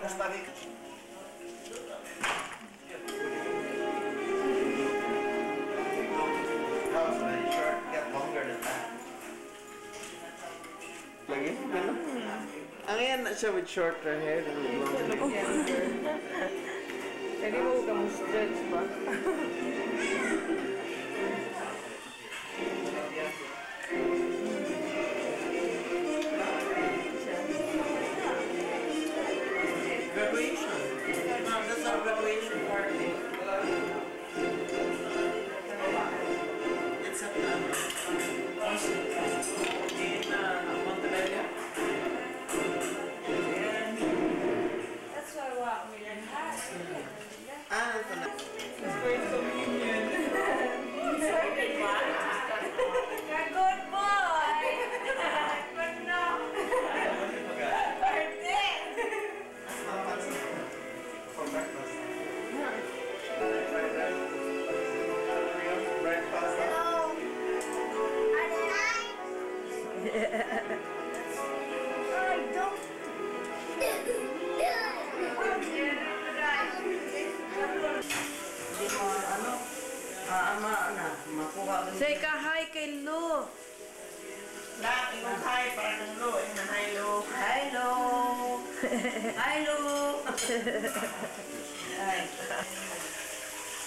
Lagi? Ganun? Ang yan na siya with shorter hair. Jadi mo ka mo stretch ba? Graduation. No, that's our graduation party. It's at in Montebello. That's why I want me to have. Ah, ito na. It's for communion. Sorry, what? You're a good boy. But no. Birthday. For breakfast. Breakfast. Hello. Are they nice? I don't. Hindi mo, makuha mo. Say ka hi kay Lu. Lahat, yung hi, para ng Lu. Yung hi, Lu. Hi, Lu. Hi, Lu. Ay.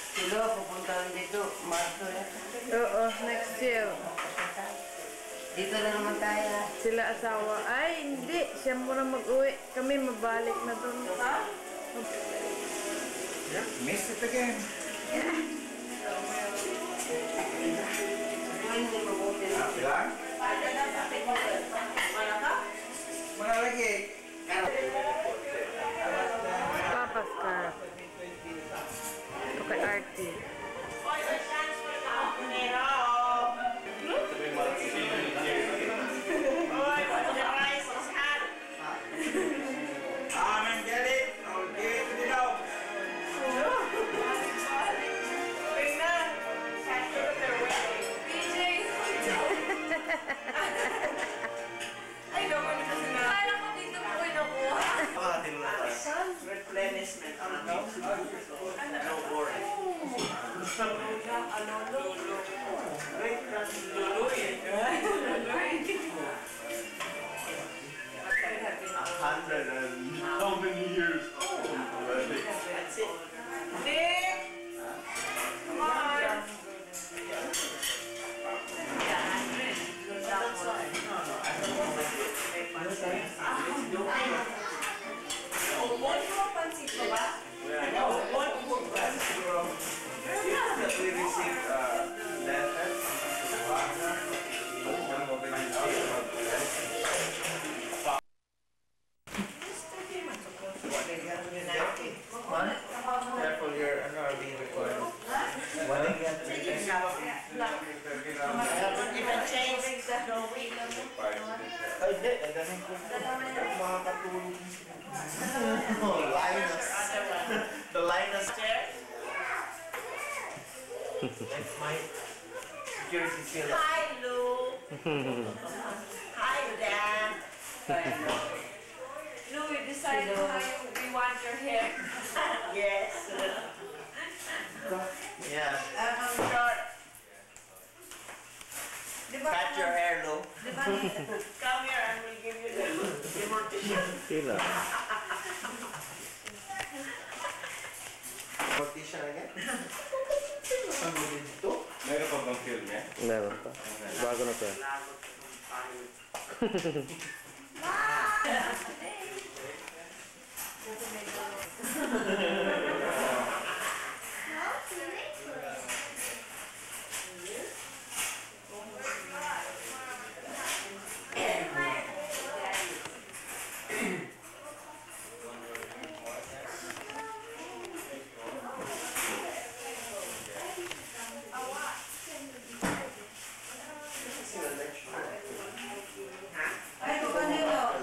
Si Lu, pupunta rin dito. Marso yan. Oo, next year. Dito na naman tayo. Sila asawa. Ay, hindi. Siya muna mag-uwi. Kami mabalik na doon. Ha? Yep, missed it again. Happy lang? Mga lagi. Papas ka. Ito kay Artie. Get it? I'll get it out. Ay, naman ito sila. Kala ko dito po kinukuha. Replenishment. No worry. Great grand Luluy. 100 and how many years old already? That's it. Nick! Come on! That's why. What mo pansit mo ba? What would that That we received letters careful, you're being recorded. What did you even change the week? Ay, hindi. Naganin ko makakatulog. Linus. The Linus chair. That's my security seal. Hi, Lu. Hi, Dan. No, we decided how we want your hair. Yes. Yeah. I'm short. Cut your hair, Lu. Come here and we'll give you the mortician. Sila. Mortician again? Ang gulit ito? Meron pa bang film niya? Meron pa. Bago na to. Ay, ito kanino?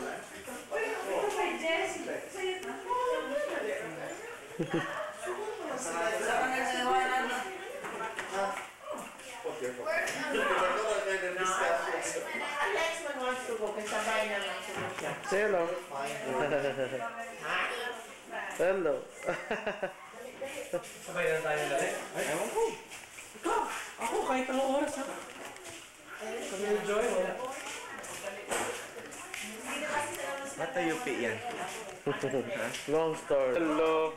Uy, ito kay Jessie. Sa'yo na. Sa kaniniwala na. Alex man wants to go, kasabay na lang siya. Say hello. Ha? Hello. Sabay na tayo dali. Ay, ewan ko. Ikaw, ako kahit anong oras ha. Kami yung Joy, wala. Mata UP yan. Long story. Hello.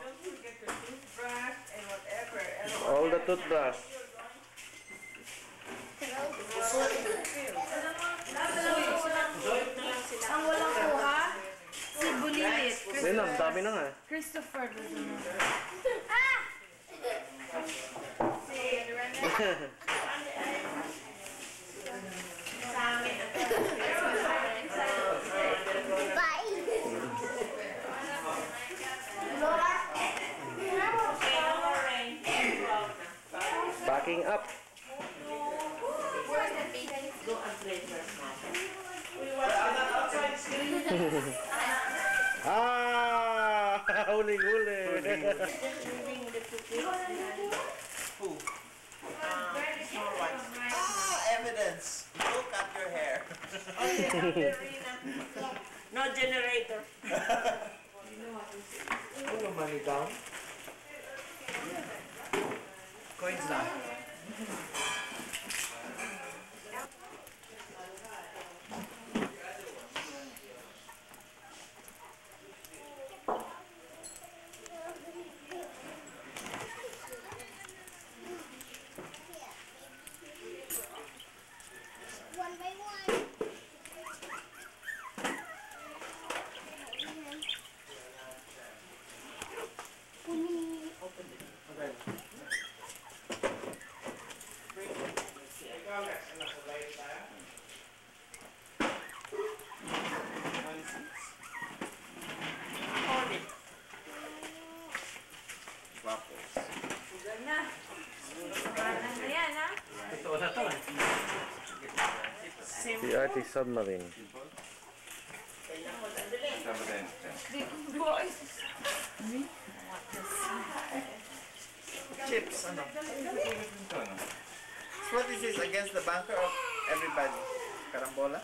All the toothbrush. Ang walang kuha, si Bulilit. Ayun na, dami na nga. Christopher. Backing up. Ah! Huli-huli. Evidence. Go cut your hair. No generator. Ano money down? Coins lang. One by one. Ayan, ha? Ito na to eh. The Arctic Submarine. Chips, ano? So what is this? Against the banker of everybody? Karambola?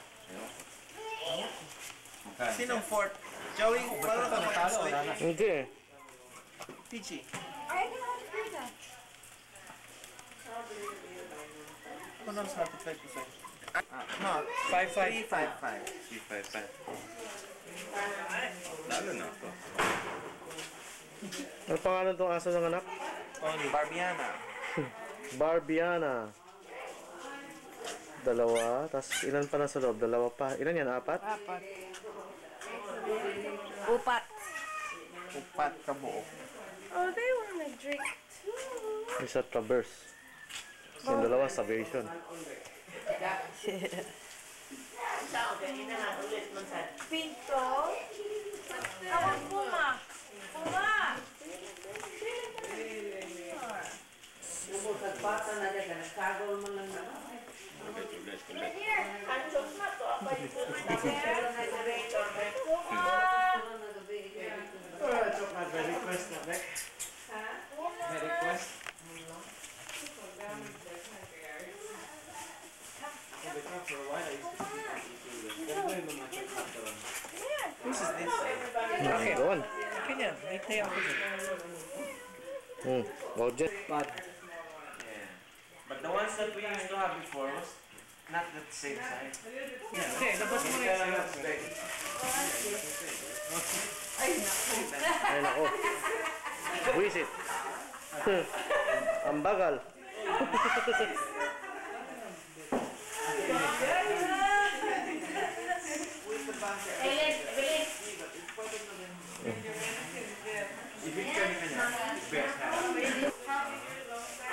Sinong fourth? Joey, paano ka mag-switch? Hindi eh. Pichi. Who knows how to play Pusay? No, 5-5. 3-5-5. 355. Lalo na ako. Ano pangalan tong aso ng anak? Barbiana. Barbiana. Dalawa. Tapos ilan pa na sa loob? Dalawa pa. Ilan yan? Apat? Apat. Upat. Upat ka buo. Oh, they wanna drink too. Isa traverse. Yung dalawa salvation. Pinto. Tawag Puma. Puma. Request na, Beck. May request. For a while, I used to Who's is this? Okay. Go on. Kanya, may tayo ako dyan. Budget. Bad. But the ones that we used to have before was not the same size. Okay, labas mo na yung Ay nako. Visit. Ang bagal.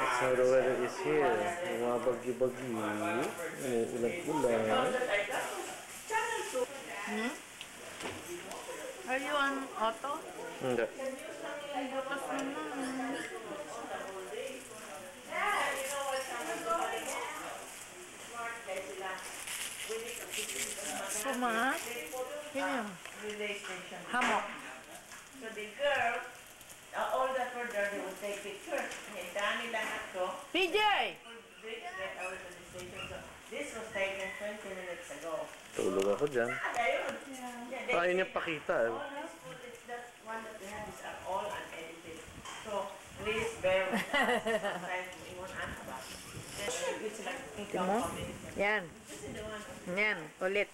Kasaro weather is here. Mga bagyo-bagyo. Ulan-ulan. Are you on auto? Hindi. Puma? Yun. Hammock. So the girl, all that were there, they would take pictures. Dami lahat ko. PJ! Get out of the station. So this was taken 20 minutes ago. Tulog ako dyan. Ayun. Ayaw niya pakita eh. All this food, it's that one that we have is all It's like Tingnan mo? Yan. Yan, ulit.